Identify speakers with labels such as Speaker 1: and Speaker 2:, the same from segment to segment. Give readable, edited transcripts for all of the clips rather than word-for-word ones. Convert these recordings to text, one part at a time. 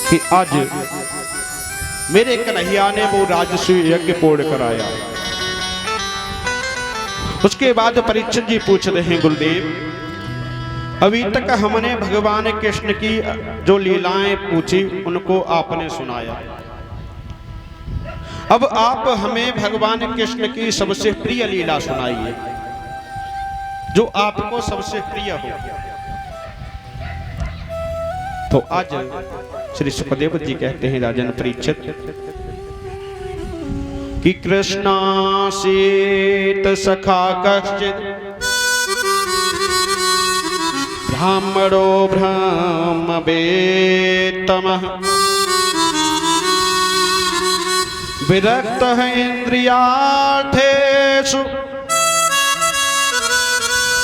Speaker 1: कि आज मेरे कन्हैया ने वो राजसूय यज्ञ पूर्ण कराया। उसके बाद परीक्षित जी पूछ रहे हैं, गुरुदेव अभी तक हमने भगवान कृष्ण की जो लीलाएं पूछी उनको आपने सुनाया, अब आप हमें भगवान कृष्ण की सबसे प्रिय लीला सुनाइए जो आपको सबसे प्रिय हो। तो आज श्री सुखदेव जी कहते हैं, राजन परीक्षित कि कृष्णासीत सखा कश्चित् ब्राह्मणो ब्रह्मवेत्तमः विरक्तः इन्द्रियार्थेषु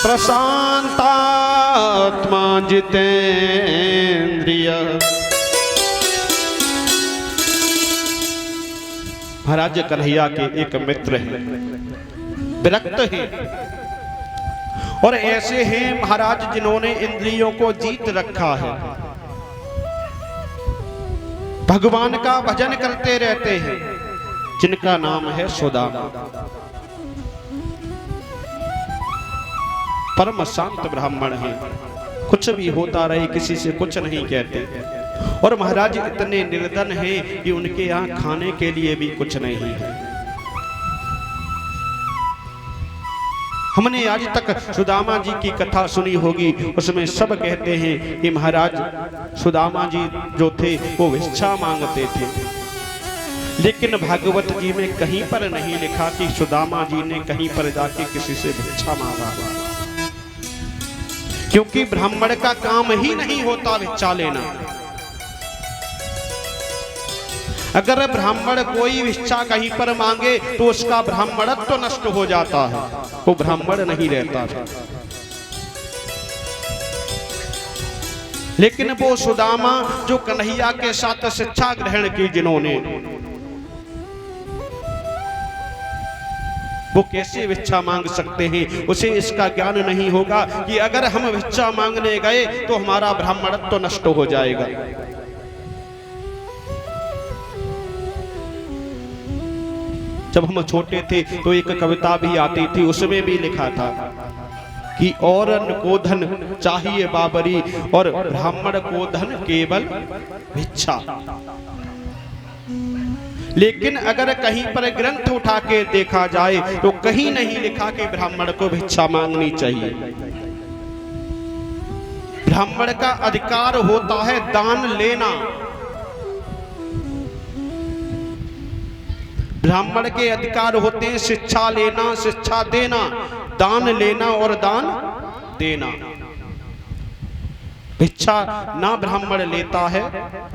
Speaker 1: प्रशांतात्मा जितेन्द्रिय। महाराज कन्हैया के एक मित्र हैं, विरक्त हैं और ऐसे हैं महाराज जिन्होंने इंद्रियों को जीत रखा है, भगवान का भजन करते रहते हैं, जिनका नाम है सुदामा। परम शांत ब्राह्मण हैं, कुछ भी होता रहे किसी से कुछ नहीं कहते। और महाराज इतने निर्धन हैं कि उनके यहाँ खाने के लिए भी कुछ नहीं है। हमने आज तक सुदामा जी की कथा सुनी होगी, उसमें सब कहते हैं कि महाराज सुदामा जी जो थे वो भिक्षा मांगते थे, लेकिन भागवत जी में कहीं पर नहीं लिखा कि सुदामा जी ने कहीं पर जाके किसी से भिक्षा मांगा, क्योंकि ब्राह्मण का काम ही नहीं होता भिक्षा लेना। अगर ब्राह्मण कोई भिक्षा कहीं पर मांगे तो उसका ब्राह्मणत्व तो नष्ट हो जाता है, वो ब्राह्मण नहीं रहता था। लेकिन वो सुदामा जो कन्हैया के साथ शिक्षा ग्रहण की जिन्होंने, वो कैसे भिक्षा मांग सकते हैं? उसे इसका ज्ञान नहीं होगा कि अगर हम भिक्षा मांगने गए तो हमारा ब्राह्मणत्व तो नष्ट हो जाएगा। जब हम छोटे थे तो एक कविता भी आती थी, उसमें भी लिखा था कि औरन को धन चाहिए बाबरी और ब्राह्मण को धन केवल भिक्षा। लेकिन अगर कहीं पर ग्रंथ उठा के देखा जाए तो कहीं नहीं लिखा कि ब्राह्मण को भिक्षा मांगनी चाहिए। ब्राह्मण का अधिकार होता है दान लेना। ब्राह्मण के अधिकार होते हैं शिक्षा लेना, शिक्षा देना, दान लेना और दान देना। भिक्षा ना ब्राह्मण लेता है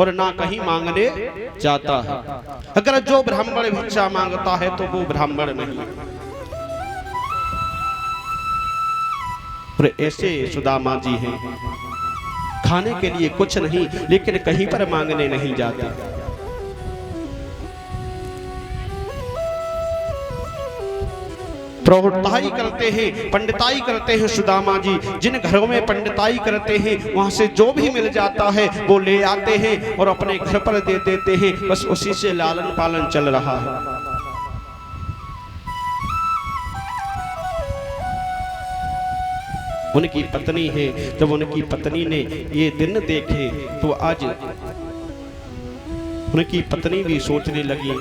Speaker 1: और ना कहीं मांगने जाता है। अगर जो ब्राह्मण भिक्षा मांगता है तो वो ब्राह्मण नहीं। और ऐसे सुदामा जी हैं, खाने के लिए कुछ नहीं लेकिन कहीं पर मांगने नहीं जाते। प्रौढ़ताई करते हैं, पंडिताई करते हैं सुदामा जी। जिन घरों में पंडिताई करते हैं वहां से जो भी मिल जाता है वो ले आते हैं और अपने घर पर दे देते हैं, बस उसी से लालन पालन चल रहा है। उनकी पत्नी है, जब उनकी पत्नी ने ये दिन देखे तो आज उनकी पत्नी भी सोचने लगी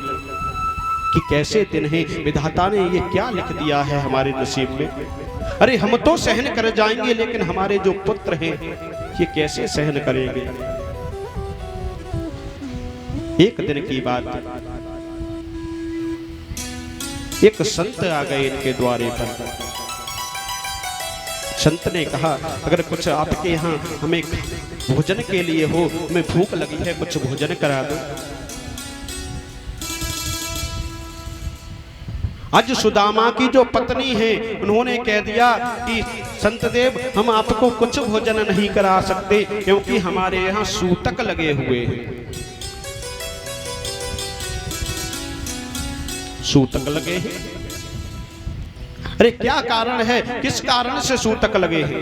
Speaker 1: कि कैसे दिन है, विधाता ने ये क्या लिख दिया है हमारे नसीब में। अरे हम तो सहन कर जाएंगे लेकिन हमारे जो पुत्र हैं ये कैसे सहन करेंगे। एक दिन की बात, एक संत आ गए इनके द्वारे पर। संत ने कहा अगर कुछ आपके यहाँ हमें भोजन के लिए हो, हमें भूख लगी है, कुछ भोजन करा दो। आज सुदामा की जो पत्नी है उन्होंने कह दिया कि संतदेव हम आपको कुछ भोजन नहीं करा सकते क्योंकि हमारे यहाँ सूतक लगे हुए हैं। सूतक लगे हैं? अरे क्या कारण है, किस कारण से सूतक लगे हैं?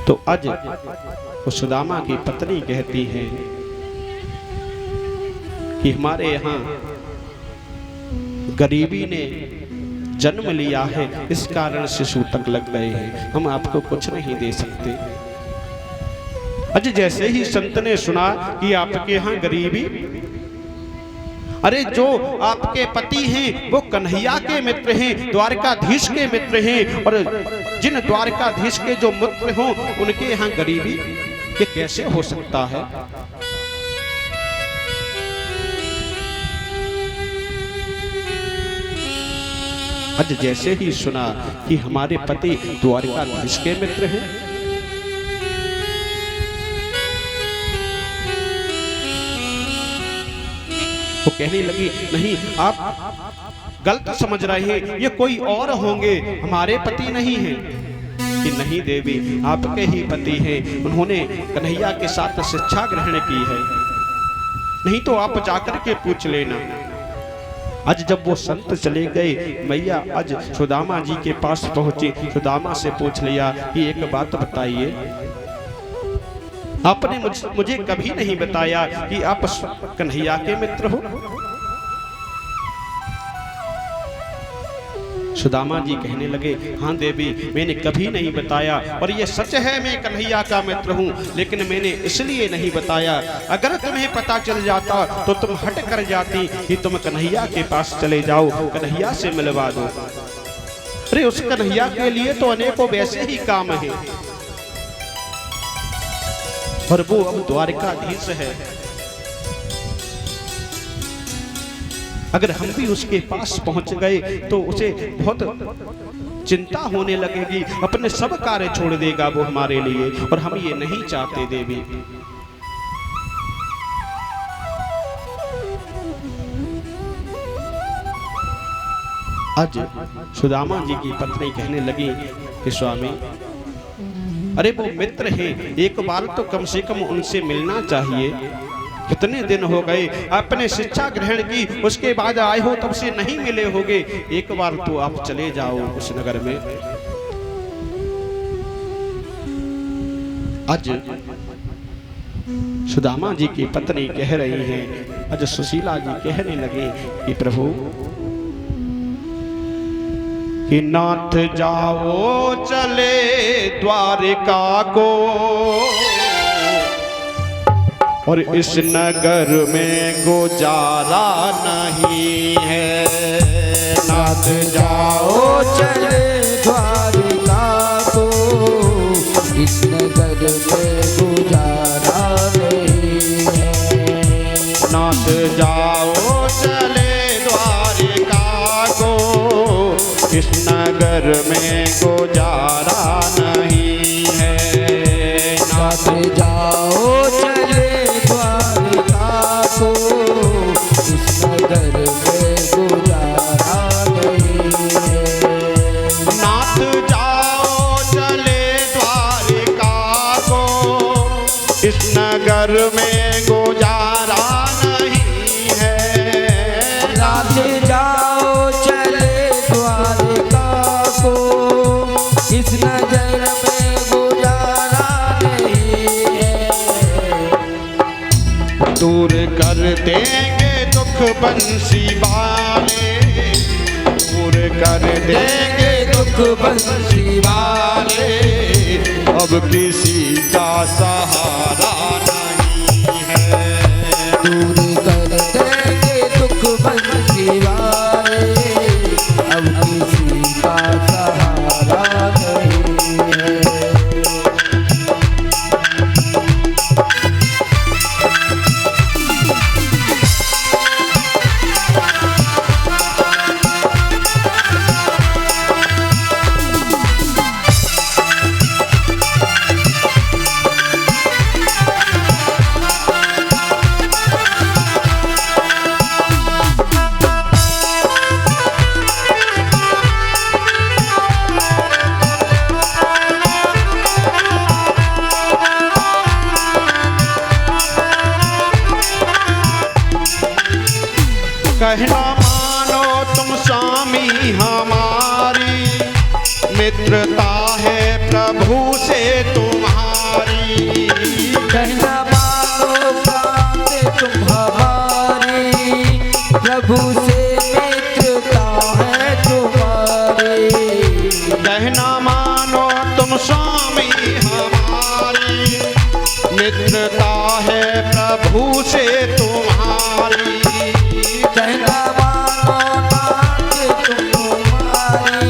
Speaker 1: तो आज वो सुदामा की पत्नी कहती है कि हमारे यहाँ गरीबी ने जन्म लिया है, इस कारण से सूतक लग गए हैं, हम आपको कुछ नहीं दे सकते। आज जैसे ही संत ने सुना कि आपके यहाँ गरीबी, अरे जो आपके पति हैं वो कन्हैया के मित्र हैं, द्वारकाधीश के मित्र हैं, और जिन द्वारकाधीश के जो मित्र हों उनके यहाँ गरीबी ये कैसे हो सकता है। आज जैसे ही सुना कि हमारे पति द्वारकाधीश के मित्र हैं, वो कहने लगी नहीं, आप गलत समझ रहे हैं, ये कोई और होंगे, हमारे पति नहीं हैं। कि नहीं देवी, आपके ही पति हैं, उन्होंने कन्हैया के साथ शिक्षा ग्रहण की है, नहीं तो आप जाकर के पूछ लेना। आज जब वो संत चले गए, मैया आज सुदामा जी के पास पहुंची, सुदामा से पूछ लिया कि एक बात बताइए, आपने मुझे कभी नहीं बताया कि आप कन्हैया के मित्र हो। सुदामा जी कहने लगे, हाँ देवी, मैंने कभी नहीं बताया, और ये सच है मैं कन्हैया का मित्र हूँ, लेकिन मैंने इसलिए नहीं बताया, अगर तुम्हें पता चल जाता तो तुम हट कर जाती कि तुम कन्हैया के पास चले जाओ, कन्हैया से मिलवा दो। अरे उस कन्हैया के लिए तो अनेकों वैसे ही काम है, और वो अब द्वारकाधीश है। अगर हम भी उसके पास पहुंच गए तो उसे बहुत चिंता होने लगेगी, अपने सब कार्य छोड़ देगा वो हमारे लिए, और हम ये नहीं चाहते देवी। आज सुदामा जी की पत्नी कहने लगी कि स्वामी, अरे वो मित्र हैं, एक बार तो कम से कम उनसे मिलना चाहिए। कितने दिन हो गए आपने शिक्षा ग्रहण की, उसके बाद आए हो, तब से नहीं मिले होगे, एक बार तो आप चले जाओ उस नगर में। आज सुदामा जी की पत्नी कह रही हैं, आज सुशीला जी कहने लगे कि प्रभु कि नाथ जाओ चले द्वारिका को, और इस नगर में गुजारा नहीं है। नाथ जाओ
Speaker 2: चले द्वारिका को, इस नगर में गुजारा नहीं है।
Speaker 1: नाथ जाओ चले द्वारिका को, इस नगर में गुजारा नहीं है।
Speaker 2: नाथ जाओ चले द्वारिका को, इस नगर में गुजारा नहीं है।
Speaker 1: नाथ जाओ चले द्वारिका को, इस नगर में गुजारा नहीं है।
Speaker 2: नाथ जाओ चले द्वारिका को, इस नगर में गुजारा नहीं है।
Speaker 1: दूर कर देंगे दुख बंसी वाले, दूर कर देंगे दुख बंसी वाले, अब किसी का सहारा नहीं है।
Speaker 2: दूर कर देंगे दुख बंसी वाले, अब किसी का सहारा नहीं है।
Speaker 1: कहना मानो तुम स्वामी हमारी, मित्रता है प्रभु से तुम्हारी।
Speaker 2: कहना मानो प्राण तुम हमारी, प्रभु से मित्रता है तुम्हारी।
Speaker 1: कहना मानो तुम स्वामी हमारी, मित्रता है प्रभु से तुम्हारी।
Speaker 2: कहना मानो नाथ तुम हमारी,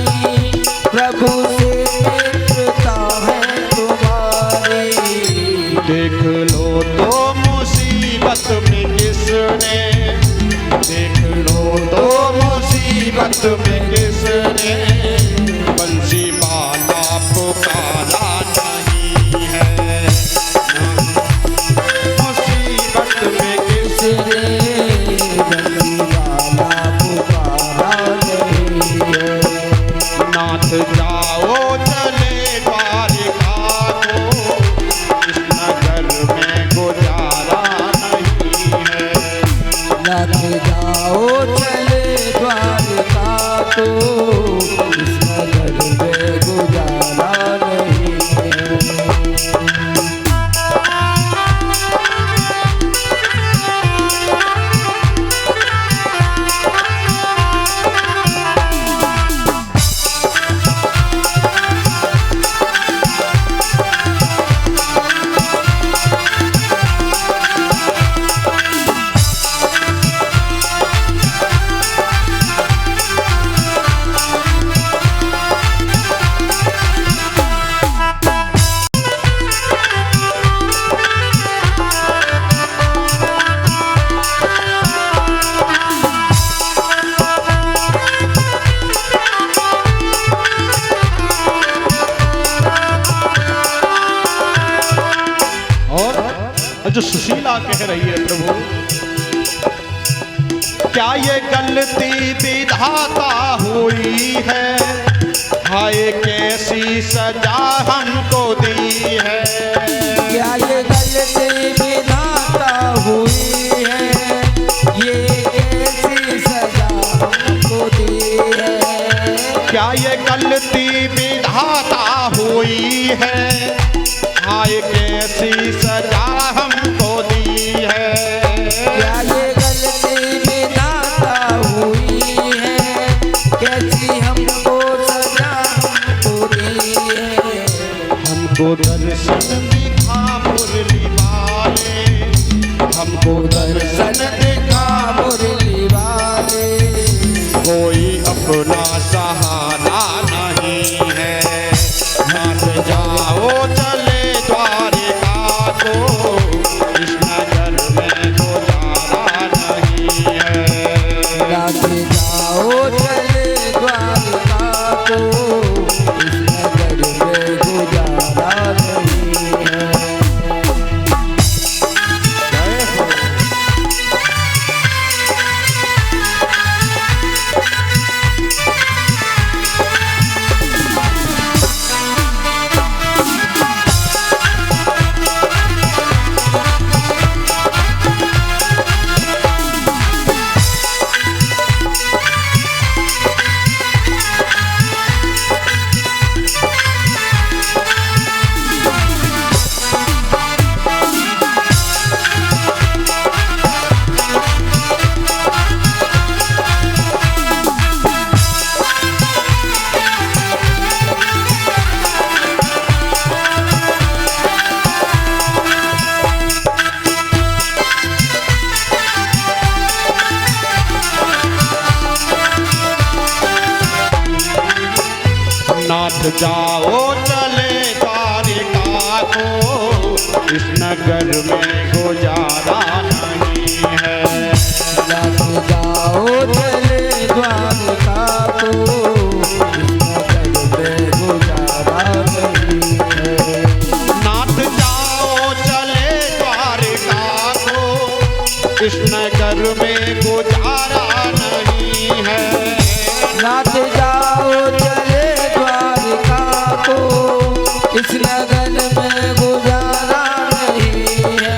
Speaker 2: प्रभु से मित्रता है तुम्हारी।
Speaker 1: देख लो तो मुसीबत में किसने, देख लो तो मुसीबत में किसने, बंसी वाला पुकारा नहीं है। मुसीबत में किसने, नाथ जाओ चले द्वारिका को, इस नगर में गुजारा नहीं है।
Speaker 2: नाथ जाओ चले द्वारका को, इस नगर में गुजारा नहीं है।
Speaker 1: जो सुशीला कह रही है, प्रभु क्या ये गलती विधाता हुई है, हाय कैसी सजा हमको दी है।
Speaker 2: क्या ये गलती विधाता हुई है, ये कैसी सजा हमको दी है।
Speaker 1: क्या ये गलती विधाता हुई है, हाय कैसी सजा हमको दी है।
Speaker 2: क्या ये गलती विधाता हुई है, कैसी हमको सजा हमको दी है।
Speaker 1: हमको दर्शन दिखा मुरली वाले, हमको दर्शन दिखा मुरली वाले, कोई अपना सहारा नहीं है। नाथ जाओ चले द्वारिका को, इस नगर में गुजारा नहीं है।
Speaker 2: नाथ जाओ चले द्वारका को, इस नगर में गुजारा नहीं है।
Speaker 1: जय हो। नाथ जाओ चले द्वारिका को, इस नगर में गुजारा नहीं है।
Speaker 2: नाथ जाओ चले द्वारका को, इस नगर में गुजारा नहीं है।
Speaker 1: नाथ जाओ चले द्वारिका को, इस नगर में गुजारा नहीं है।
Speaker 2: नाथ जाओ चले द्वारका को, इस नगर में गुजारा नहीं है।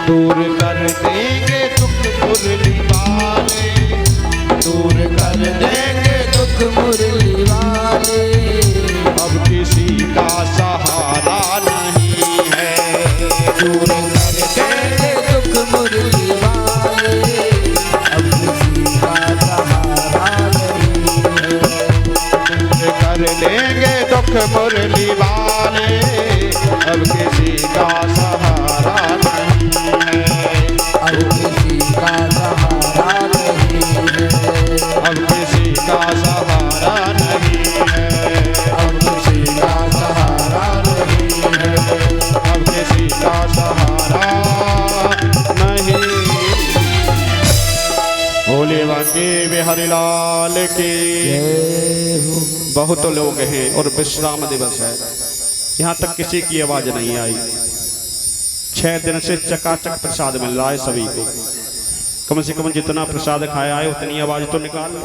Speaker 1: दूर कर देंगे दुख मुरली वाले, दुख मुरली वाले, अब किसी का सहारा नहीं है,
Speaker 2: अब किसी का सहारा नहीं है,
Speaker 1: अब किसी का सहारा नहीं है,
Speaker 2: अब किसी का सहारा नहीं है,
Speaker 1: अब किसी का सहारा नहीं। भोले बांके बिहारी लाल की।
Speaker 2: जय हो।
Speaker 1: बहुत लोग हैं और विश्राम दिवस है, यहाँ तक किसी की आवाज नहीं आई। 6 दिन से चकाचक प्रसाद मिल रहा है सभी को, कम से कम जितना प्रसाद खाया है उतनी आवाज तो निकाल लो।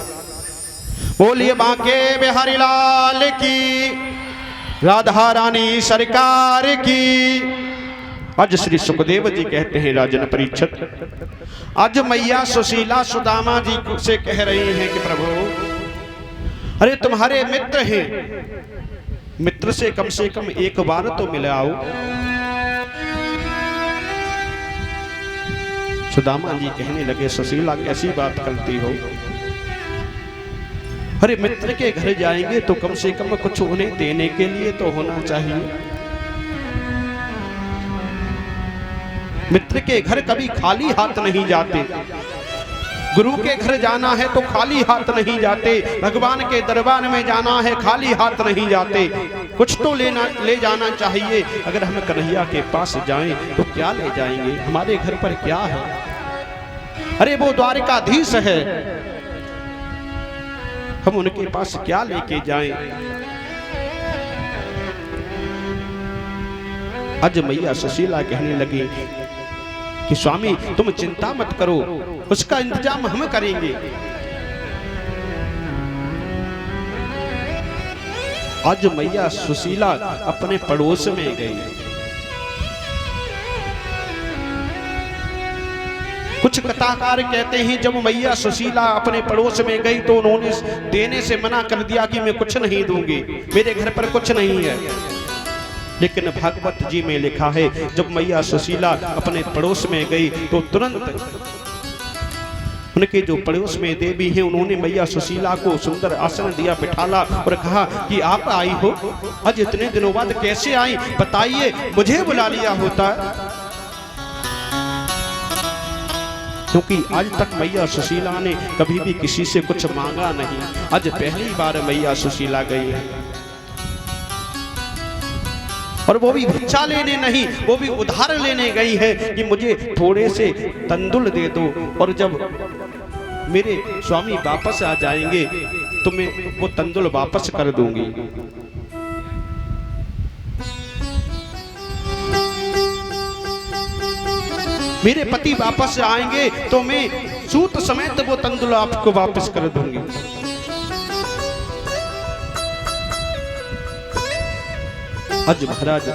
Speaker 1: बोलिए बांके बिहारी लाल की, राधा रानी सरकार की। आज श्री सुखदेव जी कहते हैं राजन परीक्षित, आज मैया सुशीला सुदामा जी से कह रही हैं कि प्रभु, अरे तुम्हारे मित्र हैं, मित्र से कम एक बार तो मिले आओ। सुदामा जी कहने लगे, सुशीला कैसी बात करती हो? अरे मित्र के घर जाएंगे तो कम से कम कुछ उन्हें देने के लिए तो होना चाहिए। मित्र के घर कभी खाली हाथ नहीं जाते, गुरु के घर जाना है तो खाली हाथ नहीं जाते, भगवान के दरबार में जाना है खाली हाथ नहीं जाते, कुछ तो ले जाना चाहिए। अगर हम कन्हैया के पास जाएं तो क्या ले जाएंगे? हमारे घर पर क्या है? अरे वो द्वारिकाधीश है, हम उनके पास क्या लेके जाएं? आज मैया सुशीला कहने लगी कि स्वामी तुम चिंता मत करो, उसका इंतजाम हम करेंगे। आज मैया सुशीला अपने पड़ोस में गई, कुछ कथाकार कहते हैं जब मैया सुशीला अपने पड़ोस में गई तो उन्होंने देने से मना कर दिया कि मैं कुछ नहीं दूंगी, मेरे घर पर कुछ नहीं है। लेकिन भागवत जी में लिखा है जब मैया सुशीला अपने पड़ोस में गई तो तुरंत उनके जो पड़ोस में देवी हैं उन्होंने मैया सुशीला को सुंदर आसन दिया, बिठाला और कहा कि आप आई हो, आज इतने दिनों बाद कैसे आई बताइए, मुझे बुला लिया होता। क्योंकि आज तक मैया सुशीला ने कभी भी किसी से कुछ मांगा नहीं, आज पहली बार मैया सुशीला गई है और वो भी भिक्षा लेने नहीं, वो भी उधार लेने गई है कि मुझे थोड़े से तंदुल दे दो और जब मेरे स्वामी वापस आ जाएंगे तो मैं वो तंदुल वापस कर दूंगी। मेरे पति वापस आएंगे तो मैं सूत समेत वो तंदुल आपको वापस कर दूंगी। आज महाराज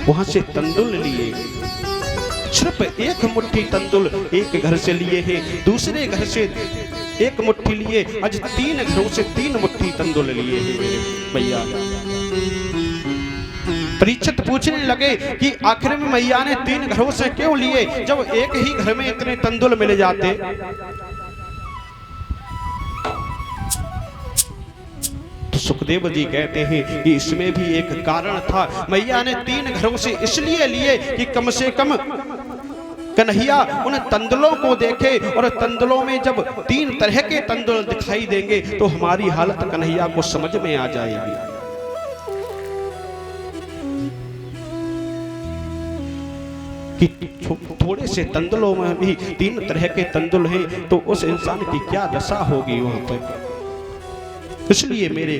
Speaker 1: वहां से तंदुल लिए, सिर्फ एक मुट्ठी तंदुल एक घर से लिए हैं, दूसरे घर से एक मुट्ठी लिए, आज 3 घरों से 3 मुट्ठी तंदुल लिए हैं मेरे भैया। परीक्षित पूछने लगे कि आखिर में मैया ने 3 घरों से क्यों लिए जब एक ही घर में इतने तंदुल मिल जाते? सुखदेव जी कहते हैं कि इसमें भी एक कारण था, मैया ने 3 घरों से इसलिए लिए कि कम से कम कन्हैया उन तंदुलों को देखे और तंदुलों में जब 3 तरह के तंदुल दिखाई देंगे तो हमारी हालत कन्हैया को समझ में आ जाएगी। कि थोड़े से तंदुलों में भी 3 तरह के तंदुल हैं तो उस इंसान की क्या दशा होगी वहां पर। इसलिए मेरे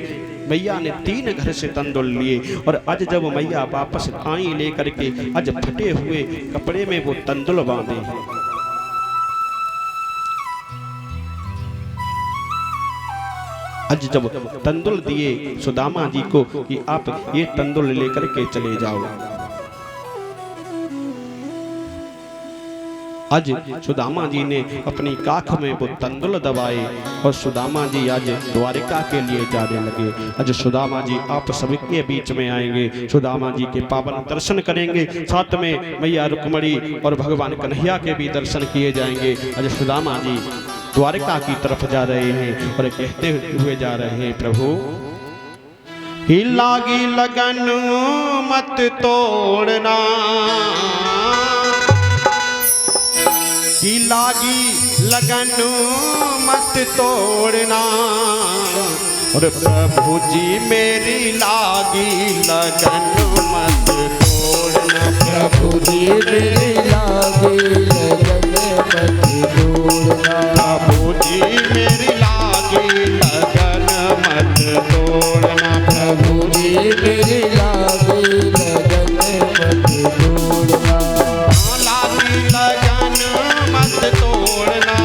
Speaker 1: मैया ने 3 घर से तंदुल लिए और आज जब मैया वापस आई लेकर के आज फटे हुए कपड़े में वो तंदुल बांधे। आज जब तंदुल दिए सुदामा जी को कि आप ये तंदुल लेकर के चले जाओ। आज सुदामा जी ने अपनी काख में वो तंदुल दबाए और सुदामा जी आज द्वारिका के लिए जाने लगे। आज सुदामा जी आप सभी के बीच में आएंगे, सुदामा जी के पावन दर्शन करेंगे, साथ में मैया रुक्मणी और भगवान कन्हैया के भी दर्शन किए जाएंगे। आज सुदामा जी द्वारका की तरफ जा रहे हैं और कहते हुए जा रहे हैं, प्रभु ही लागी लगन मत तोड़ना, ही लागी लगन मत तोड़ना, और प्रभु जी मेरी लागी लगन मत तोड़ना,
Speaker 2: प्रभु जी मेरी लागी लगन मत तोड़ना,
Speaker 1: प्रभु जी मेरी लागी लगन मत तोड़ना,
Speaker 2: प्रभु जी मेरी लागी लगन मत तोड़ना,
Speaker 1: लागी लगन मत तोड़ना,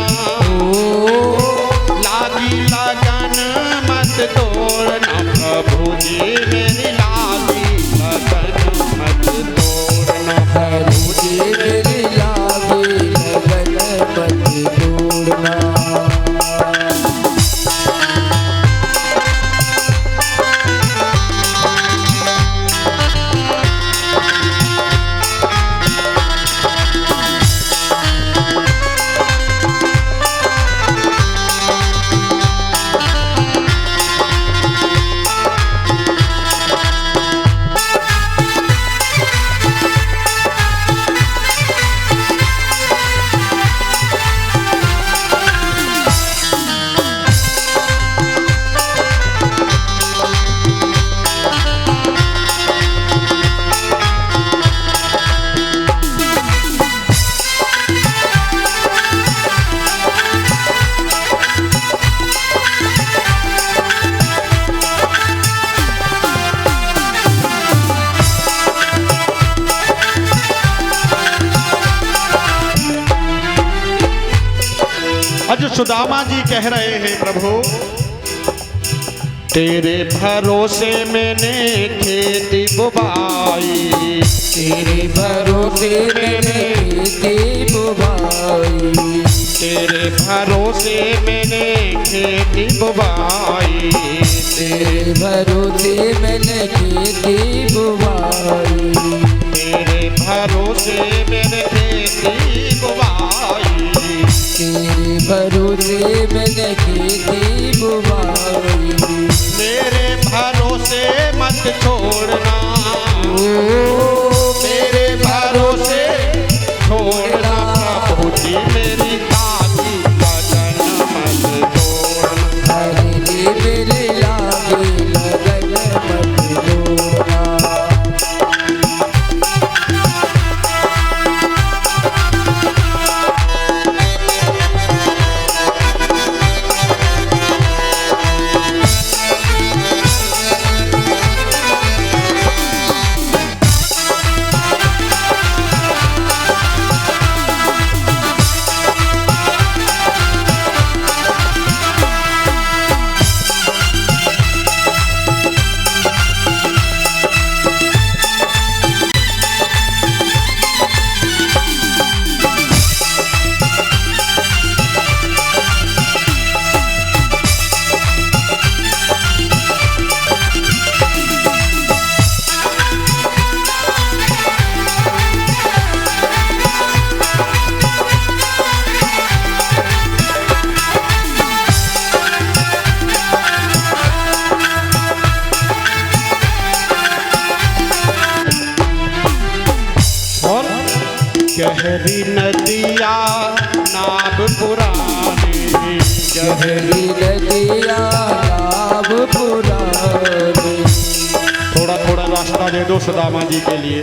Speaker 1: लागी लगन मत तोड़ना, प्रभु जी मेरी लागी लगन मत तोड़ना,
Speaker 2: प्रभु जी मेरी लागी लगन मत तोड़ना।
Speaker 1: आज सुदामा जी कह रहे हैं, प्रभु तेरे भरोसे मैंने खेती बुबाई,
Speaker 2: तेरे भरोसे मैंने खेती बुबाई,
Speaker 1: तेरे भरोसे मैंने खेती बुबाई,
Speaker 2: तेरे भरोसे मैंने खेती बुबाई,
Speaker 1: तेरे भरोसे मैंने खेती बुबाई,
Speaker 2: तेरे भरोसे मैंने खेती बुबाई,
Speaker 1: मेरे भरोसे मत छोड़ना, मेरे भरोसे छोड़ना, प्रभु जी मेरी लागी लगन मत तोड़ना,
Speaker 2: हरे जी मेरी लागी लगन मत तोड़ना।
Speaker 1: गहरी नदिया नाव पुरानी,
Speaker 2: गहरी नदिया नाव पुरानी,
Speaker 1: थोड़ा थोड़ा रास्ता दे दो सुदामा जी के लिए।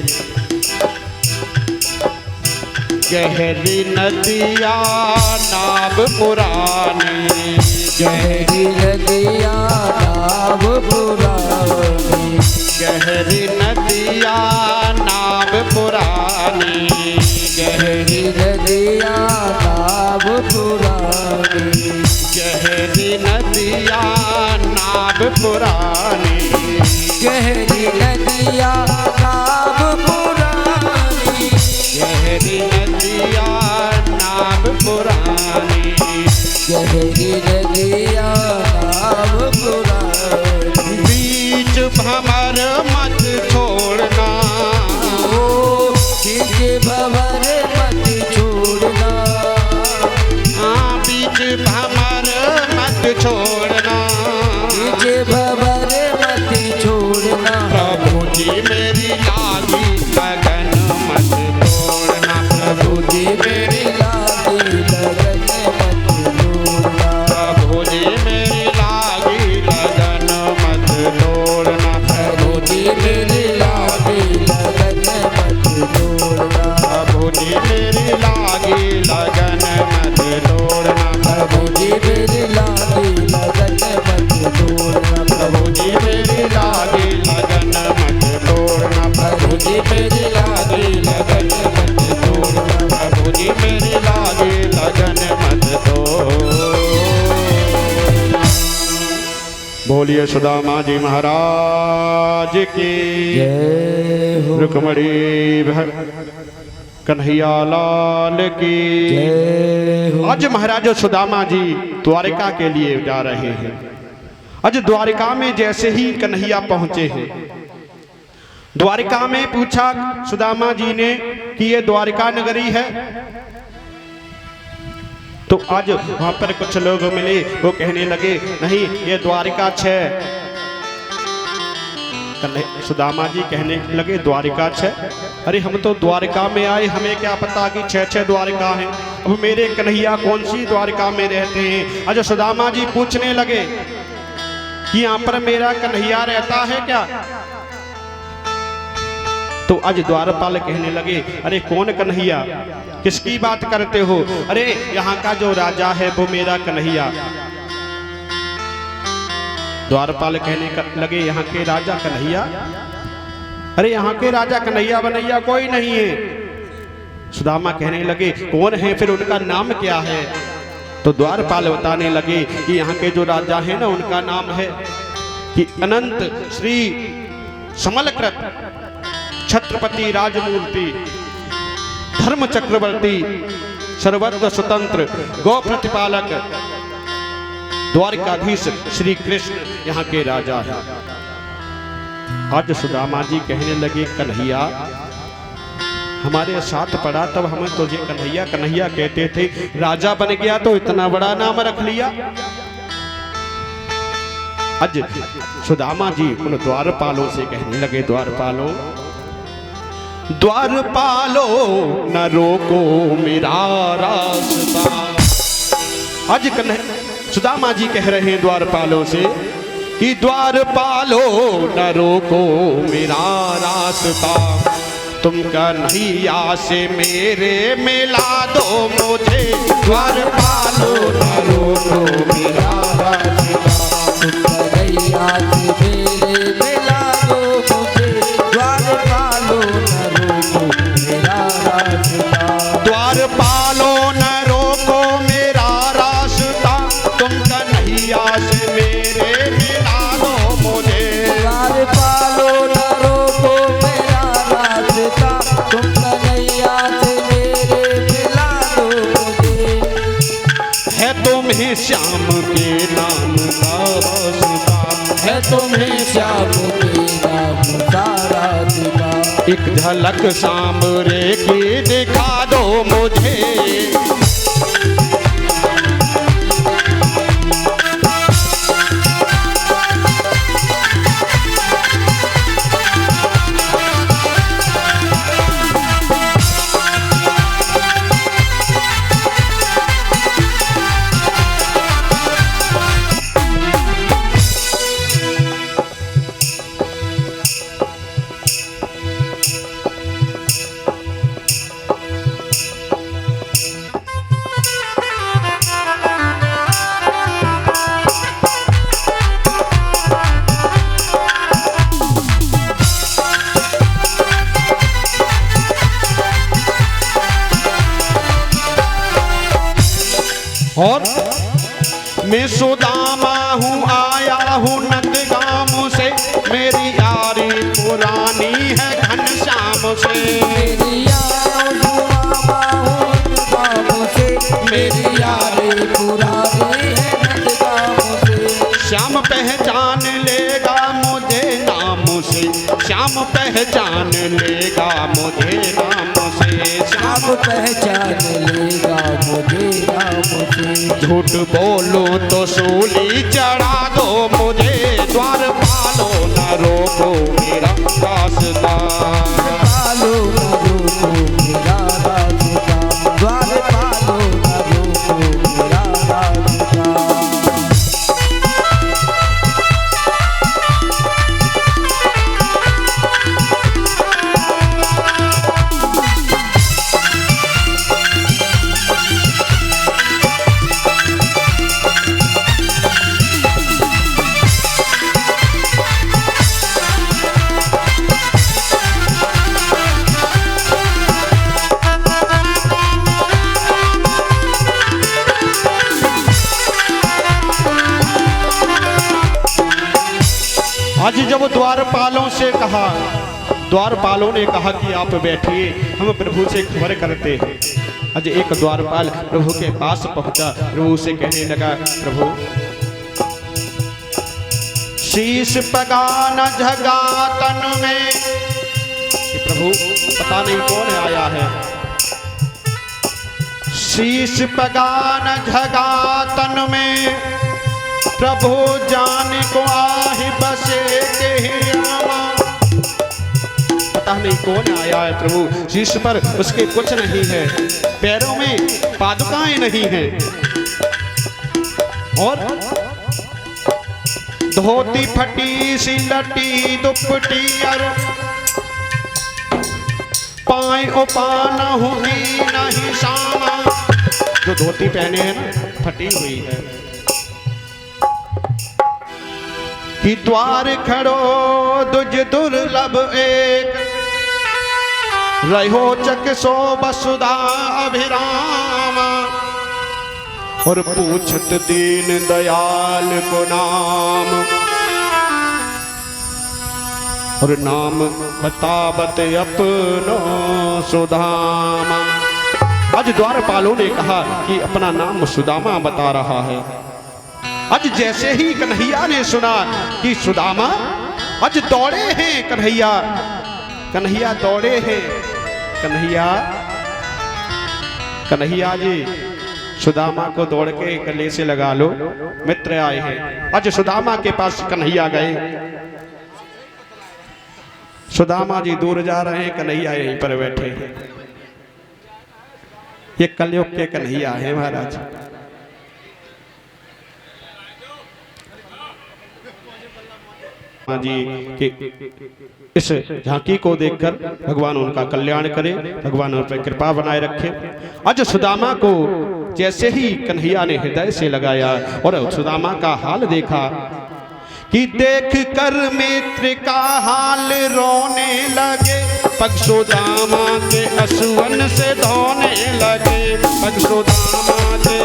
Speaker 1: गहरी नदिया नाव पुरानी,
Speaker 2: गहरी नदिया नाव पुरानी,
Speaker 1: गहरी नदिया नाव पुरानी,
Speaker 2: गहरी नदिया नाव पुरानी,
Speaker 1: गहरी नदिया नाव पुरानी,
Speaker 2: गहरी नदिया नाव पुरानी,
Speaker 1: गहरी नदिया नाव पुरानी,
Speaker 2: गहरी नदिया नाव पुरानी,
Speaker 1: बीच भंवर मत छोड़ना,
Speaker 2: बीच भंवर मत छोड़ना,
Speaker 1: बीच भंवर बोलिए सुदामा जी महाराज की
Speaker 3: जय हो
Speaker 1: रुक्मणी कन्हैया लाल की
Speaker 3: जय हो।
Speaker 1: आज महाराज सुदामा जी द्वारिका के लिए जा रहे हैं। आज द्वारिका में जैसे ही कन्हैया पहुंचे हैं, द्वारिका में पूछा सुदामा जी ने कि ये द्वारिका नगरी है। तो आज वहां पर कुछ लोग मिले, वो कहने लगे नहीं ये द्वारिका 6। सुदामा जी कहने लगे द्वारिका 6? अरे हम तो द्वारिका में आए, हमें क्या पता कि 6 द्वारिका हैं। अब मेरे कन्हैया कौन सी द्वारिका में रहते हैं? आज सुदामा जी पूछने लगे कि यहाँ पर मेरा कन्हैया रहता है क्या? तो आज द्वारपाल कहने लगे अरे कौन कन्हैया, किसकी बात करते हो? अरे यहाँ का जो राजा है वो मेरा कन्हैया। द्वारपाल कहने लगे यहाँ के राजा कन्हैया? अरे यहाँ के राजा कन्हैया बनैया कोई नहीं है। सुदामा कहने लगे कौन है फिर, उनका नाम क्या है? तो द्वारपाल बताने लगे कि यहाँ के जो राजा है ना, उनका नाम है कि अनंत श्री समलकृत छत्रपति राजमूर्ति धर्म चक्रवर्ती सर्वत्र स्वतंत्र गौ प्रतिपालक द्वारिकाधीश श्री कृष्ण यहाँ के राजा है। आज सुदामा जी कहने लगे कन्हैया हमारे साथ पड़ा तब हम तुझे कन्हैया कन्हैया कहते थे, राजा बन गया तो इतना बड़ा नाम रख लिया। आज सुदामा जी उन द्वारपालों से कहने लगे द्वारपालो द्वारपालो न रोको मेरा रास्ता। आज सुदामा जी कह रहे हैं द्वारपालों से कि द्वारपालो न रोको मेरा रास्ता, तुम कन्हैया से मेरे मिला दो मुझे। द्वारपालो न रोको मेरा रास्ता,
Speaker 3: तुम कन्हैया से मेरे मिला दो मुझे। द्वारपालो न रोको मेरा रास्ता,
Speaker 1: द्वारपालो न रोको मेरा रास्ता, तुम कन्हैया से मेरे मिला दो मुझे।
Speaker 3: द्वारपालो न रोको मेरा रास्ता, तुम कन्हैया से मेरे मिला दो मुझे।
Speaker 1: है तुम्हें श्याम के नाम का वास्ता,
Speaker 3: है तुम्हें श्याम के नाम का रास्ता,
Speaker 1: एक झलक सांवरे की दिखा दो मुझे। और मैं सुदामा हूँ आया हूँ नंदगाम से, मेरी यारी पुरानी है घनश्याम से।
Speaker 3: मेरी यारी पुरानी है नंदगाम से।
Speaker 1: श्याम पहचान लेगा मुझे नाम से, श्याम पहचान लेगा मुझे नाम से।
Speaker 3: श्याम पहचान लेगा मुझे नाम से।
Speaker 1: झूठ बोलूं तो सूली चढ़ा दो मुझे। द्वारपालो न रोको मेरा रास्ता,
Speaker 3: द्वारपालो न रोको मेरा रास्ता, द्वारपालो न रोको मेरा रास्ता।
Speaker 1: द्वारपालों से कहा, द्वारपालों ने कहा कि आप बैठिए, हम प्रभु से खबर करते हैं। आज एक द्वारपाल प्रभु के पास पहुंचा, प्रभु से कहने लगा, प्रभु शीश पगा न झगा तन में, प्रभु पता नहीं कौन आया है। शीश पगा न झगा तन में, प्रभु जान को आहि बसे के रामा। पता नहीं कौन आया है प्रभु, शीश पर उसके कुछ नहीं है, पैरों में पादुकाएं नहीं हैं, और धोती फटी सी लटी दुपटी, और पाए उपाना हुई नहीं सामा। जो धोती पहने हैं ना, फटी हुई है। कि द्वार खड़ो दुज दुर्लभ एक, रहो चक सो वसुधा अभिरामा। और पूछत दीन दयाल को नाम, और नाम बतावत अपनो सुदामा। आज द्वारपालों ने कहा कि अपना नाम सुदामा बता रहा है। आज जैसे ही कन्हैया ने सुना कि सुदामा, आज दौड़े हैं कन्हैया, कन्हैया दौड़े हैं। कन्हैया, कन्हैया जी सुदामा को दौड़ के गले से लगा लो, मित्र आए हैं। आज सुदामा के पास कन्हैया गए, सुदामा जी दूर जा रहे हैं, कन्हैया यहीं पर बैठे हैं। ये कलयुग के कन्हैया है महाराज। जी के इस झांकी को देखकर भगवान उनका कल्याण करे, भगवान उन पर कृपा बनाए रखे। आज सुदामा को जैसे ही कन्हैया ने हृदय से लगाया और सुदामा का हाल देखा कि देख कर मित्र का हाल रोने लगे, पग सुदामा के असुवन से धोने लगे, पग सुदामा के,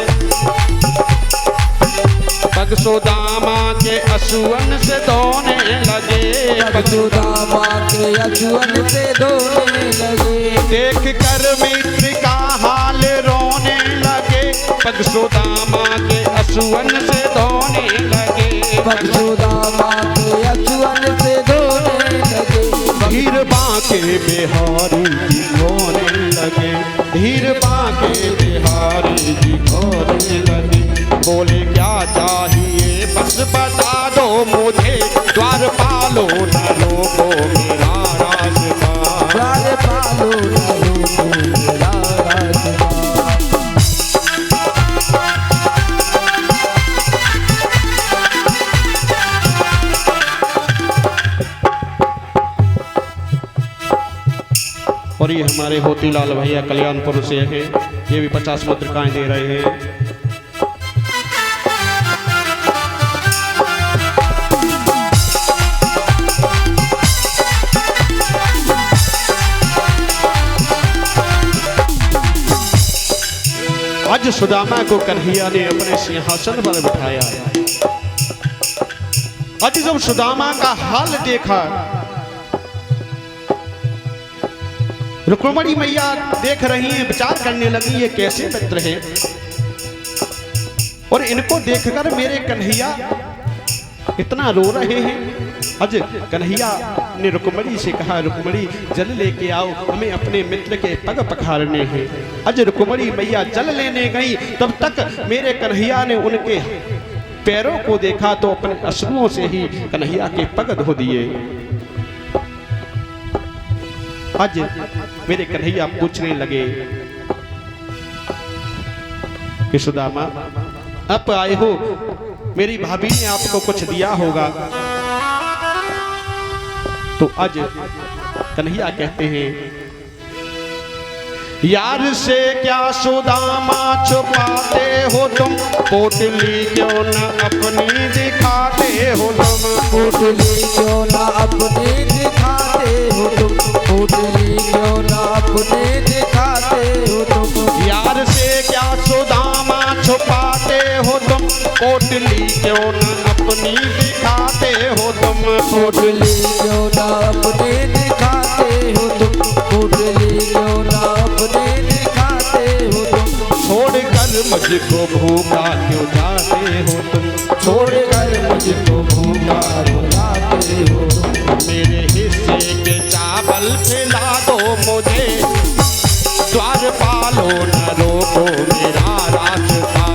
Speaker 1: पग सुदामा के असुवन से धोने लगे,
Speaker 3: पग सुदामा के असुवन से धोने लगे।
Speaker 1: देख कर मित्र का हाल रोने लगे, पग सुदामा के असुवन से धोने लगे,
Speaker 3: पग सुदामा के असुवन से धोने लगे।
Speaker 1: धीर बांके बिहारी जी धोने लगे, धीर बांके बिहारी जी धोने लगे। बोले क्या चाहिए बस बता दो मुझे, द्वारपालो न रोको मेरा रास्ता,
Speaker 3: द्वारपालो न रोको मेरा रास्ता।
Speaker 1: और ये हमारे होतीलाल भैया कल्याणपुर से हैं, ये भी 50 मुद्रिकाएं दे रहे हैं। आज सुदामा को कन्हैया ने अपने सिंहासन पर बिठाया। आज जब सुदामा का हाल देखा, रुक्मिणी मैया देख रही हैं, विचार करने लगी ये कैसे मित्र हैं, और इनको देखकर मेरे कन्हैया इतना रो रहे हैं। आज कन्हैया ने रुक्मिणी से कहा, रुक्मिणी जल लेके आओ, हमें अपने मित्र के पग पखारने हैं। आज रुक्मिणी मैया जल लेने गई, तब तक मेरे कन्हैया ने उनके पैरों को देखा तो अपने अश्रुओं से ही कन्हैया के पग धो दिए। आज मेरे कन्हैया पूछने लगे कि सुदामा आप आए हो, मेरी भाभी ने आपको कुछ दिया होगा। तो आज कन्हैया कहते हैं, यार से क्या सुदामा छुपाते हो तुम, पोटली क्यों न अपनी दिखाते हो तुम,
Speaker 3: पोटली क्यों न अपनी दिखाते हो तुम, पोटली क्यों न अपनी दिखाते हो तुम।
Speaker 1: यार से क्या सुदामा छुपाते हो तुम, पोटली क्यों न अपनी दिखाते हो तुम।
Speaker 3: पोटली क्यों ना अपने दिखाते हो तुम, पोटली क्यों ना अपने दिखाते हो तुम,
Speaker 1: छोड़कर मुझको भूखा क्यों जाते हो तुम,
Speaker 3: छोड़कर मुझको भूखा रुलाते हो तुम,
Speaker 1: मेरे हिस्से के चावल खिला दो मुझे, द्वार पालो न रोको मेरा रास्ता,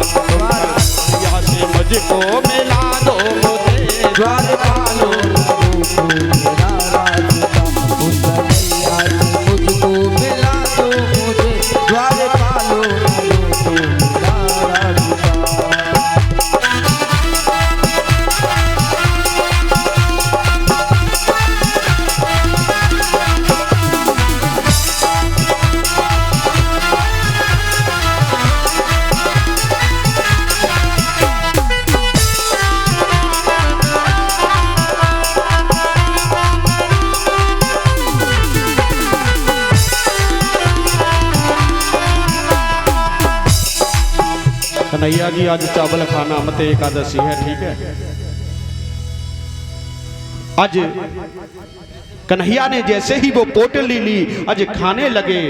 Speaker 1: या से मुझको मिला दो मुझे,
Speaker 3: द्वार पालो न रोको मेरा रास्ता, उस कन्हैया से मुझको मिला दो मुझे, द्वार पालो न रोको मेरा रास्ता।
Speaker 1: कन्हैया जी आज चावल खाना मत एकादशी है, ठीक है। आज कन्हैया ने जैसे ही वो पोटली ली आज खाने लगे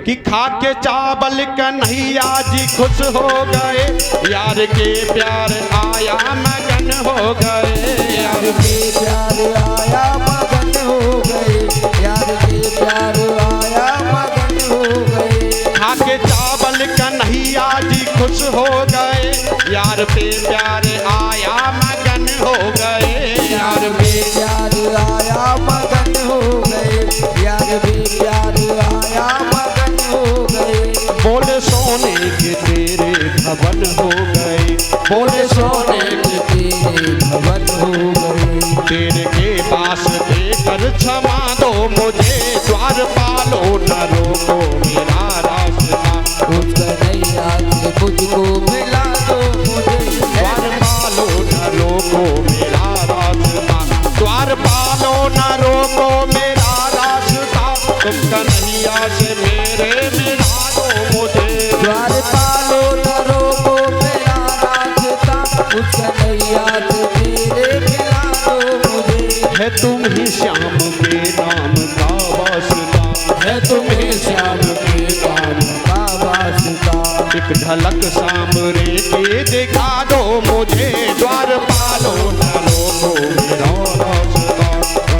Speaker 1: कि खा के चावल कन्हैया जी खुश हो गए, यार के प्यार आया मगन हो गए,
Speaker 3: यार के प्यार आया मगन हो गए, यार के प्यार आया मगन हो गए,
Speaker 1: खा के चावल कन्हैया जी खुश हो गए, यार पे प्यार आया मगन हो गए,
Speaker 3: यार पे प्यार आया मगन हो गए, यार पे प्यार आया मगन हो गए,
Speaker 1: बोले सोने के तेरे भवन हो गए, बोले सोने
Speaker 3: सोने के तेरे भवन हो गए,
Speaker 1: तेरे के पास देकर क्षमा दो मुझे, द्वार पालो न रोको मेरा रास्ता,
Speaker 3: उस कन्हैया से मुझको मिला दो मुझे,
Speaker 1: द्वार पालो न रोको मेरा रास्ता, द्वार पालो न रोको मेरा रास्ता, तुम कन्हैया से मेरे मिला दो मुझे,
Speaker 3: द्वार पालो न रोको मेरा रास्ता, उस कन्हैया से तेरे मिला दो मुझे,
Speaker 1: है तुम ही श्याम के नाम का वास्ता,
Speaker 3: है तुम्हें श्याम के नाम का वास्ता,
Speaker 1: एक झलक सामने के दिखा दो मुझे, द्वार पालो न रोको मेरा रास्ता,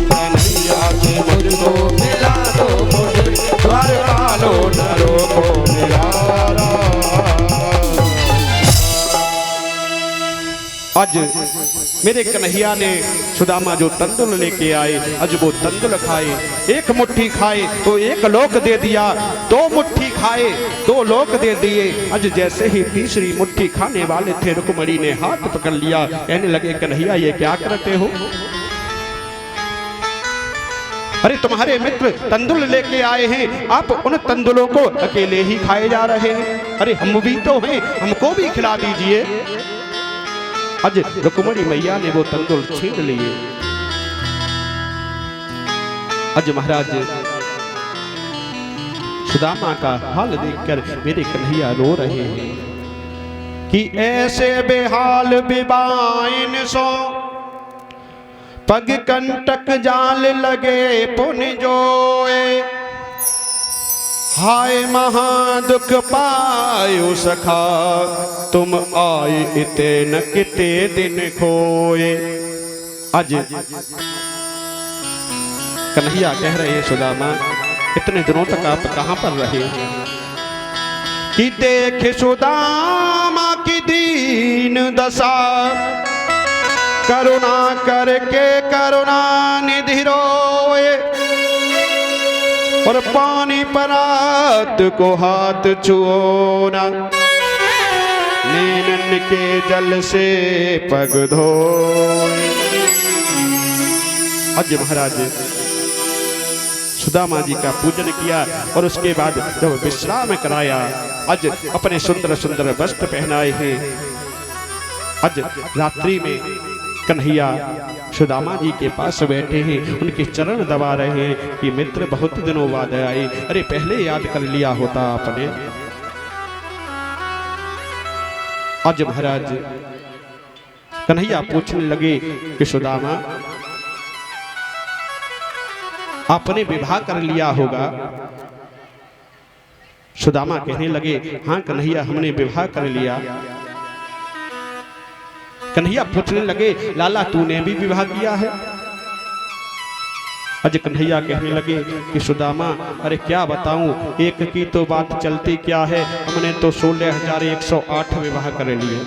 Speaker 1: कन्हैया से मुझको
Speaker 3: मिला दो मुझे,
Speaker 1: द्वार पालो न रोको मेरा रास्ता। आज मेरे कन्हैया ने सुदामा जो तंदुल लेके आए, आज वो तंदुल खाए, एक मुट्ठी खाए तो एक लोक दे दिया, दो मुट्ठी खाए दो लोक दे दिए। आज जैसे ही तीसरी मुट्ठी खाने वाले थे रुक्मणी ने हाथ पकड़ लिया, कहने लगे कन्हैया ये क्या करते हो, अरे तुम्हारे मित्र तंदुल लेके आए हैं, आप उन तंदुलों को अकेले ही खाए जा रहे हैं, अरे हम भी तो हैं, हमको भी खिला दीजिए। आज रुक्मणी मैया ने वो तंदुल छीन लिए। आज महाराज सुदामा का हाल देखकर मेरे कन्हैया रो रहे हैं कि ऐसे बेहाल बिबाइन सो पग कंटक जाल लगे पुन जोए, हाय महा दुख पायो सखा तुम आए इते न किते दिन खोए। आज कन्हैया कह रहे हैं सुदामा इतने दिनों तक आप कहां पर रहे, कि देख सुदामा की दीन दशा, करुणा करके करुणा निधि रोए, और पानी परात को हाथ छुओना, नैनन के जल से पग धोए। आज महाराज सुदामा जी का पूजन किया और उसके बाद जब विश्राम कराया, आज अपने सुंदर सुंदर वस्त्र पहनाए हैं। आज रात्रि में कन्हैया सुदामा जी के पास बैठे हैं, उनके चरण दबा रहे हैं कि मित्र बहुत दिनों बाद आए, अरे पहले याद कर लिया होता आपने। आज महाराज कन्हैया पूछने लगे कि सुदामा आपने विवाह कर लिया होगा। सुदामा कहने लगे, हाँ कन्हैया हमने विवाह कर लिया। कन्हैया पूछने लगे, लाला तूने भी विवाह किया है? अज कन्हैया कहने लगे कि सुदामा अरे क्या बताऊं, एक की तो बात चलती क्या है, हमने तो 16,108 विवाह कर लिए।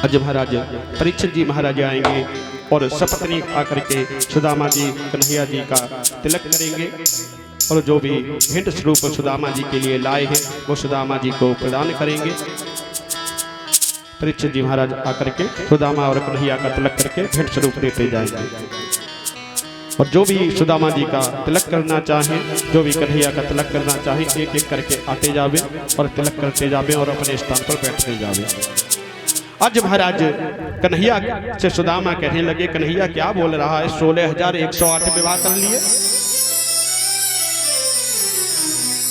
Speaker 1: अज महाराज परीक्षित जी महाराज आएंगे और सपत्नी आकर के सुदामा जी कन्हैया जी का तिलक करेंगे और जो भी भेंट स्वरूप सुदामा जी के लिए लाए हैं वो सुदामा जी को प्रदान करेंगे। परीक्षित जी महाराज आकर के सुदामा और कन्हैया का तिलक करके भेंट स्वरूप देते जाएंगे और जो भी सुदामा जी का तिलक करना चाहें, जो भी कन्हैया का तिलक करना चाहें, एक एक करके आते जावे और तिलक करते जावे और अपने स्थान पर बैठते जावे। आज महाराज कन्हैया से सुदामा कहने लगे, कन्हैया क्या बोल रहा है, 16,108 विवाह कर लिए?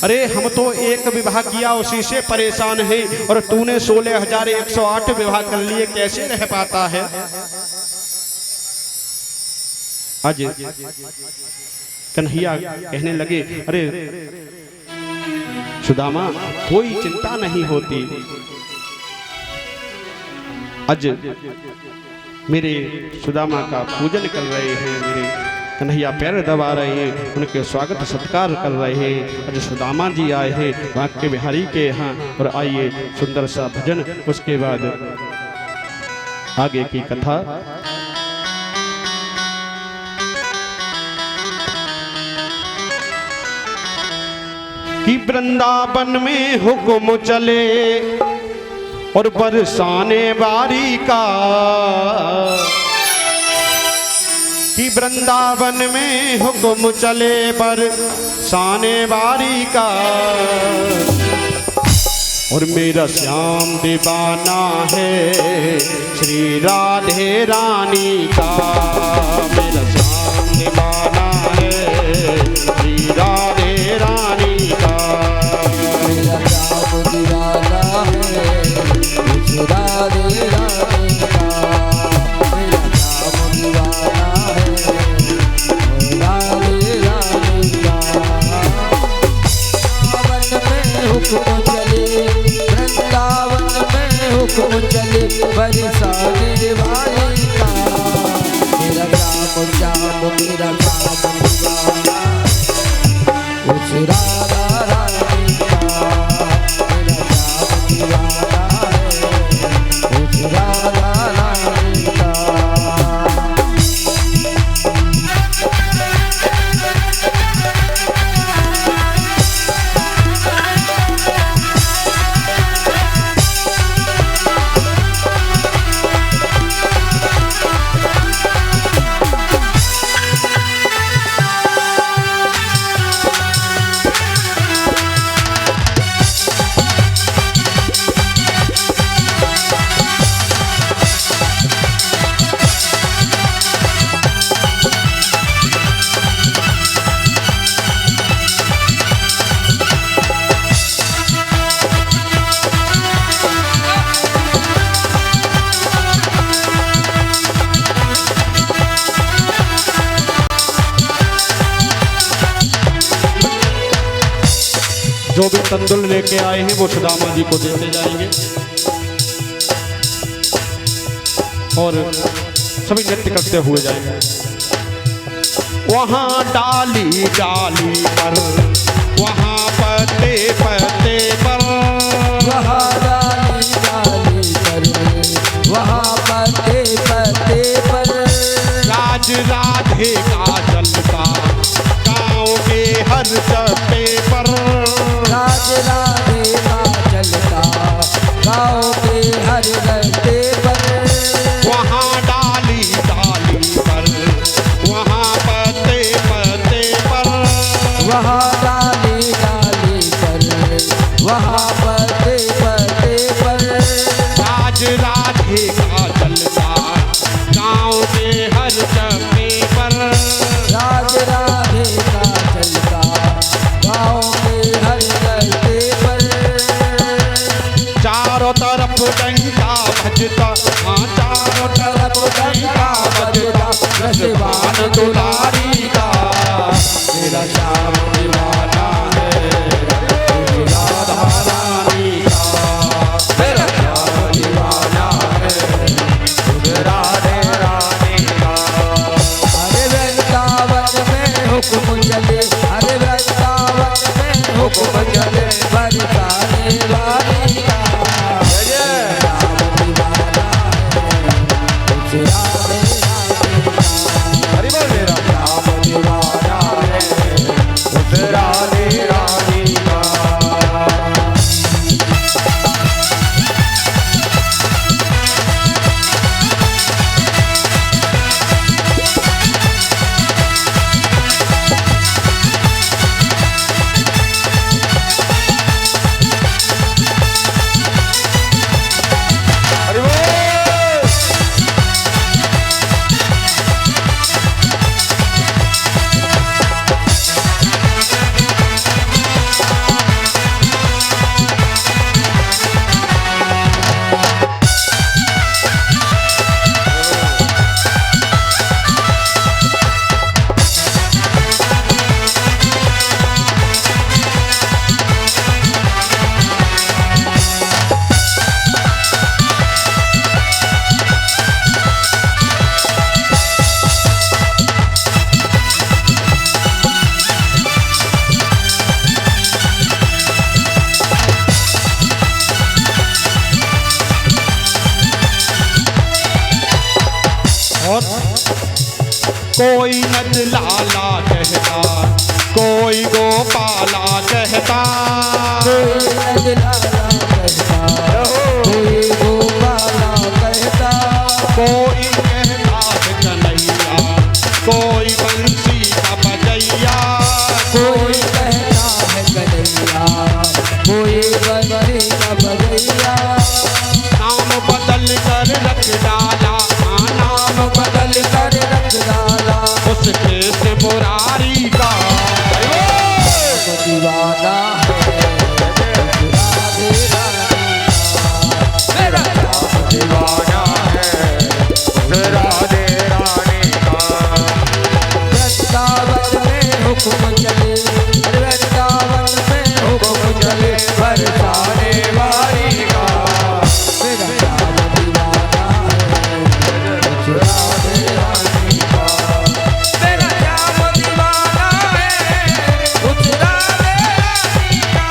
Speaker 1: अरे हम तो एक विवाह किया उसी से परेशान है और तूने 16,108 विवाह कर लिए, कैसे रह पाता है? आज कन्हैया कहने लगे, अरे सुदामा कोई चिंता नहीं होती। आज मेरे सुदामा का पूजन कर रहे हैं, मेरे कन्हैया पैर दबा रहे हैं, उनके स्वागत सत्कार कर रहे हैं। आज सुदामा जी आए हैं वाक्य बिहारी के यहाँ और आइए सुंदर सा भजन, उसके बाद आगे की कथा। कि वृंदावन में हुक्म चले और बरसाने बारी का, कि वृंदावन में हुक्म चले बरसाने बारी का और मेरा श्याम दीवाना है श्री राधे रानी का। मेरा श्याम दीवाना है श्री राधे रानी का।
Speaker 3: मेरा श्याम दीवाना है श्री राधे रानी का। मेरा श्याम दीवाना है राधे रानी का। हुक्म चले वृंदावन में हुक्म चले बरसाने वाली का। मेरा श्याम श्याम मेरा श्याम दीवाना उस राधा रानी का। मेरा श्याम दीवाना है उस राधा रानी का।
Speaker 1: जो भी तंदुल लेके आए हैं वो सुदामा जी को देते जाएंगे और सभी नृत्य करते हुए जाएंगे। वहाँ डाली डाली पर, वहाँ पत्ते पत्ते पर,
Speaker 3: वहाँ डाली डाली पर, वहाँ पत्ते पत्ते पर
Speaker 1: राज राधे का जलता गाँव के हर चप्पे पर।
Speaker 3: राज राधे का चलता गाँव के हर रस्ते पर।
Speaker 1: वहाँ डाली डाली पर, वहाँ पत्ते पत्ते पर,
Speaker 3: वहाँ डाली डाली पर, वहाँ पत्ते पत्ते पर
Speaker 1: राज राधे का जलता गाँव के हर चप्पे पर।
Speaker 3: राज राधे का चलता गाँव के हर रस्ते पर।
Speaker 1: चारों तरफ डंका बजता, हाँ चारों तरफ डंका बजता, रस
Speaker 3: भगवान दुलारी का, मेरा श्याम दीवाना है राधा रानी का, मेरा श्याम दीवाना है राधे रानी का। अरे वृंदावन में हुक्म चले, अरे वृंदावन में हुक्म चले, बरसाने वाली का, श्याम दीवाना है राधे रानी का। हरि बोल मेरा श्याम दीवाना है राधे रानी का।
Speaker 1: कोई नंद लाला कहता, कोई गोपाला कहता,
Speaker 3: कोई नंद लाला कहता, कोई गोपाला कहता,
Speaker 1: कोई कहता है कन्हैया, कोई बंसी का बजैया,
Speaker 3: कोई कहता है कन्हैया, कोई बंसी का बजैया।
Speaker 1: नाम बदल कर रख डाला,
Speaker 3: नाम बदल कर रख डाला,
Speaker 1: उसके से मुरारी का
Speaker 3: दीवाना है राधे रानी का, मेरा श्याम दीवाना है राधे रानी का। वृंदावन में हुक्म चले, वृंदावन में हुक्म चले, बरसाने वाली का, मेरा श्याम दीवाना है राधे रानी का, मेरा श्याम दीवाना है राधे रानी का।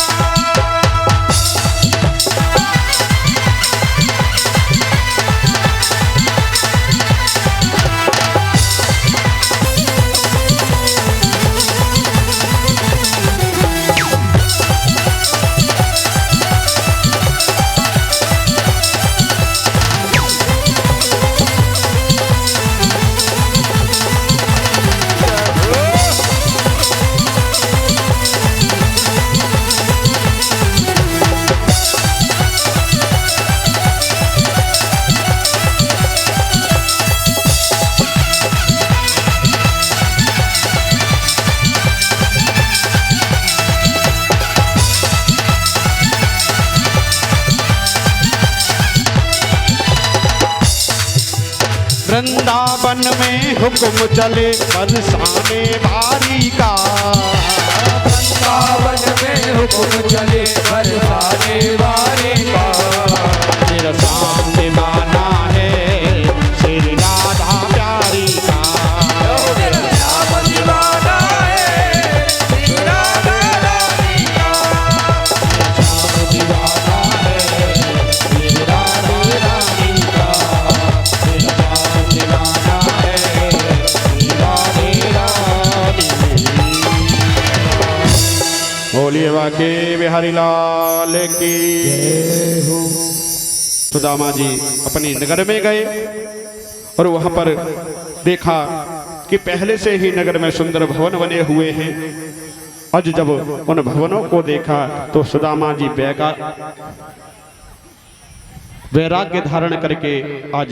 Speaker 1: वृंदावन में हुक्म चले बरसाने वारी का,
Speaker 3: वृंदावन में हुक्म चले बरसाने वाली का,
Speaker 1: मेरा श्याम दीवाना है श्री राधा प्यारी का,
Speaker 3: मेरा श्याम दीवाना है श्री राधा रानी का,
Speaker 1: श्याम दीवाना है श्री राधा रानी का, मेरा श्याम दीवाना है श्री राधे रानी। बोलिए बाके बिहारी लाल की। सुदामा जी अपनी नगर में गए और वहां पर देखा कि पहले से ही नगर में सुंदर भवन बने हुए हैं। आज जब उन भवनों को देखा तो सुदामा जी वैराग्य धारण करके आज